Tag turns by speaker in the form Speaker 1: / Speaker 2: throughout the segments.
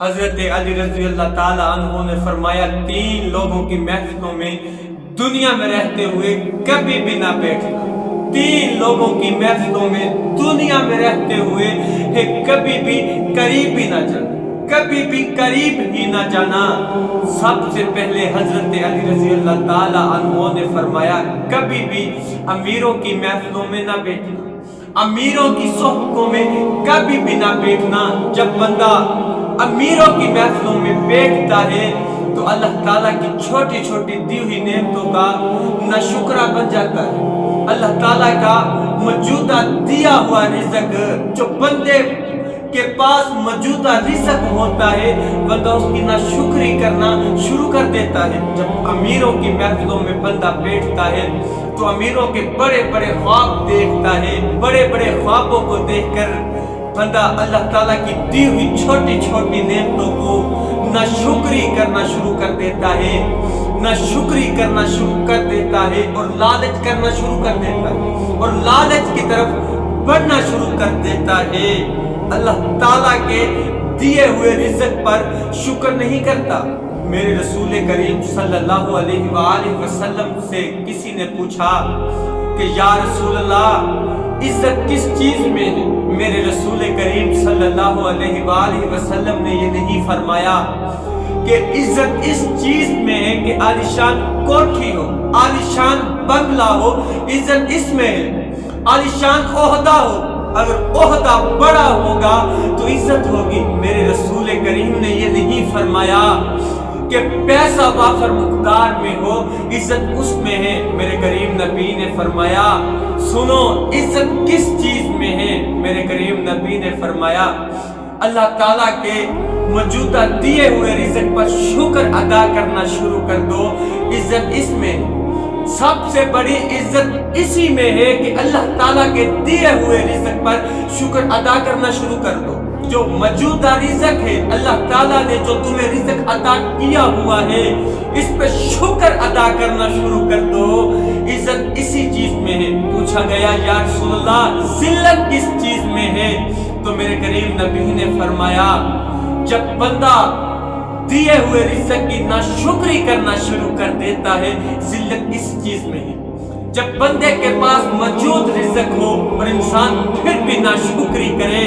Speaker 1: حضرت علی رضی اللہ تعالی عنہ نے فرمایا 3 لوگوں کی محفلوں میں دنیا میں رہتے ہوئے کبھی بھی نہ بیٹھنا۔ 3 لوگوں کی محفلوں میں دنیا میں رہتے ہوئے کبھی بھی قریب بھی نہ جانا، کبھی بھی قریب ہی نہ جانا۔ سب سے پہلے حضرت علی رضی اللہ تعالی عنہ نے فرمایا کبھی بھی امیروں کی محفلوں میں نہ بیٹھنا، امیروں کی صحبتوں میں کبھی بھی نہ بیٹھنا۔ جب بندہ امیروں کی محفلوں میں بیٹھتا ہے تو اللہ تعالیٰ کی چھوٹی چھوٹی دی ہوئی نعمتوں کا ناشکرہ بن جاتا ہے۔ اللہ تعالیٰ کا موجودہ دیا ہوا رزق، جو بندے کے پاس موجودہ رزق ہوتا ہے، بندہ اس کی ناشکری کرنا شروع کر دیتا ہے۔ جب امیروں کی محفلوں میں بندہ بیٹھتا ہے تو امیروں کے بڑے بڑے خواب دیکھتا ہے، بڑے بڑے خوابوں کو دیکھ کر بندہ اللہ تعالیٰ کی دی ہوئی چھوٹی چھوٹی نعمتوں کو ناشکری کرنا شروع کر دیتا ہے، ناشکری کرنا شروع کر دیتا ہے اور لالچ کرنا شروع کر دیتا ہے اور لالچ کی طرف بڑھنا شروع کر دیتا ہے۔ اللہ تعالیٰ کے دیے ہوئے رزق پر شکر نہیں کرتا۔ میرے رسول کریم صلی اللہ علیہ وآلہ وسلم سے کسی نے پوچھا کہ یا رسول اللہ عزت کس چیز میں ہے؟ میرے رسول کریم صلی اللہ علیہ وآلہ وسلم نے یہ نہیں فرمایا کہ عزت اس چیز میں ہے کہ عالیشان کوٹھی ہو، عالیشان بنگلہ ہو، عزت اس میں ہے، عالیشان عہدہ ہو، اگر عہدہ بڑا ہوگا تو عزت ہوگی۔ میرے رسول کریم نے یہ نہیں فرمایا کہ پیسہ وافر مقدار میں ہو، عزت اس میں ہے۔ میرے کریم نبی نے فرمایا سنو عزت کس چیز میں ہے؟ میرے کریم نبی نے فرمایا اللہ تعالیٰ کے موجودہ دیے ہوئے رزق پر شکر ادا کرنا شروع کر دو، عزت اس میں ہے۔ سب سے بڑی عزت اسی میں ہے کہ اللہ تعالیٰ کے دیے ہوئے رزق پر شکر ادا کرنا شروع کر دو۔ جو موجودہ رزق ہے، اللہ تعالیٰ نے جو تمہیں رزق عطا کیا ہوا ہے، اس پہ شکر ادا کرنا شروع کر دو، عزت اسی چیز میں ہے۔ پوچھا گیا یا رسول اللہ ذلت کس چیز میں ہے؟ تو میرے کریم نبی نے فرمایا جب بندہ دیے ہوئے رزق کی ناشکری کرنا شروع کر دیتا ہے، ذلت اس چیز میں ہے۔ جب بندے کے پاس موجود رزق ہو اور انسان پھر بھی ناشکری کرے،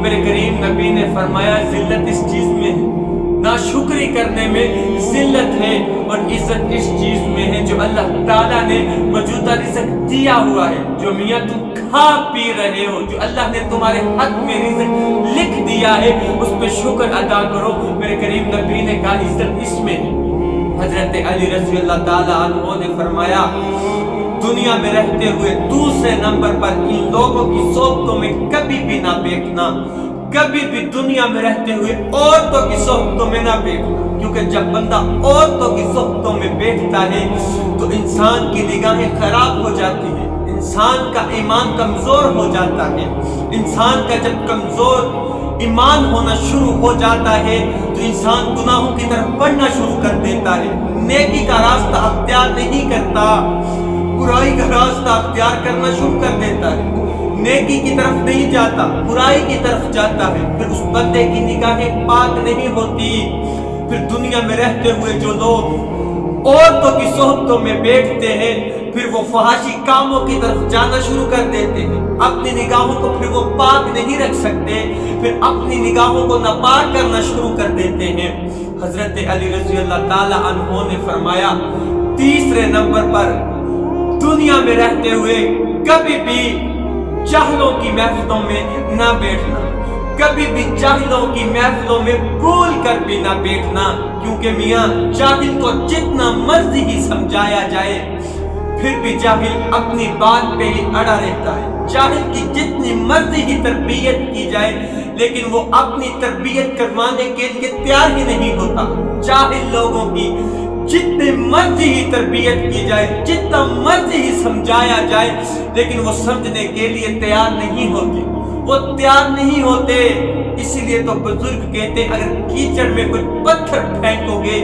Speaker 1: میرے کریم نبی نے فرمایا ذلت اس چیز میں ہے۔ ناشکری کرنے میں ذلت ہے اور عزت اس چیز میں ہے جو اللہ تعالیٰ نے موجودہ رزق دیا ہوا ہے، جو میاں تم کھا پی رہے ہو، جو اللہ نے تمہارے حق میں رزق لکھ دیا ہے، اس پہ شکر ادا کرو۔ میرے کریم نبی نے کہا عزت اس میں ہے۔ حضرت علی رضی اللہ تعالیٰ عنہ نے فرمایا دنیا میں رہتے ہوئے دوسرے نمبر پر ان لوگوں کی صحبتوں میں کبھی بھی نہ بیٹھنا، کبھی بھی دنیا میں رہتے ہوئے عورتوں کی صحبتوں میں نہ بیٹھنا، کیونکہ جب بندہ عورتوں کی صحبتوں میں بیٹھتا ہے تو انسان کی نگاہیں خراب ہو جاتی ہیں، انسان کا ایمان کمزور ہو جاتا ہے۔ انسان کا جب کمزور ایمان ہونا شروع ہو جاتا ہے تو انسان گناہوں کی طرف بڑھنا شروع کر دیتا ہے، نیکی کا راستہ اختیار نہیں کرتا، برائی کا راستہ اختیار کرنا شروع کر دیتا ہے، نیکی کی طرف نہیں جاتا، برائی کی طرف جاتا ہے۔ پھر اس بندے کی نگاہیں پاک نہیں ہوتی۔ پھر دنیا میں رہتے ہوئے جو لوگ عورتوں کی صحبتوں میں بیٹھتے ہیں، پھر وہ فحاشی کاموں کی طرف جانا شروع کر دیتے ہیں، اپنی نگاہوں کو پھر وہ پاک نہیں رکھ سکتے، پھر اپنی نگاہوں کو ناپاک کرنا شروع کر دیتے ہیں۔ حضرت علی رضی اللہ تعالی عنہ نے فرمایا تیسرے نمبر پر دنیا میں رہتے ہوئے کبھی بھی جاہلوں کی محفلوں میں نہ بیٹھنا، کبھی بھی جاہلوں کی محفلوں میں بھول کر بھی نہ بیٹھنا، کیونکہ میاں جاہل کو جتنا مرضی ہی سمجھایا جائے پھر بھی جاہل اپنی بات پہ ہی اڑا رہتا ہے۔ جاہل کی جتنی مرضی ہی تربیت کی جائے لیکن وہ اپنی تربیت کروانے کے لیے تیار ہی نہیں ہوتا۔ جاہل لوگوں کی جتنی مرضی ہی تربیت کی جائے، جتنا مرضی ہی سمجھایا جائے، لیکن وہ سمجھنے کے لیے تیار نہیں ہوتے، وہ تیار نہیں ہوتے۔ اسی لیے تو بزرگ کہتے ہیں اگر کیچڑ میں کوئی پتھر پھینکو گے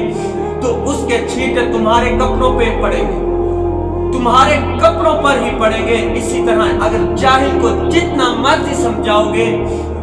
Speaker 1: تو اس کے چھینٹے تمہارے کپڑوں پہ پڑیں گے، تمہارے کپڑوں پر ہی پڑیں گے۔ اسی طرح اگر جاہل کو جتنا مرضی سمجھاؤ گے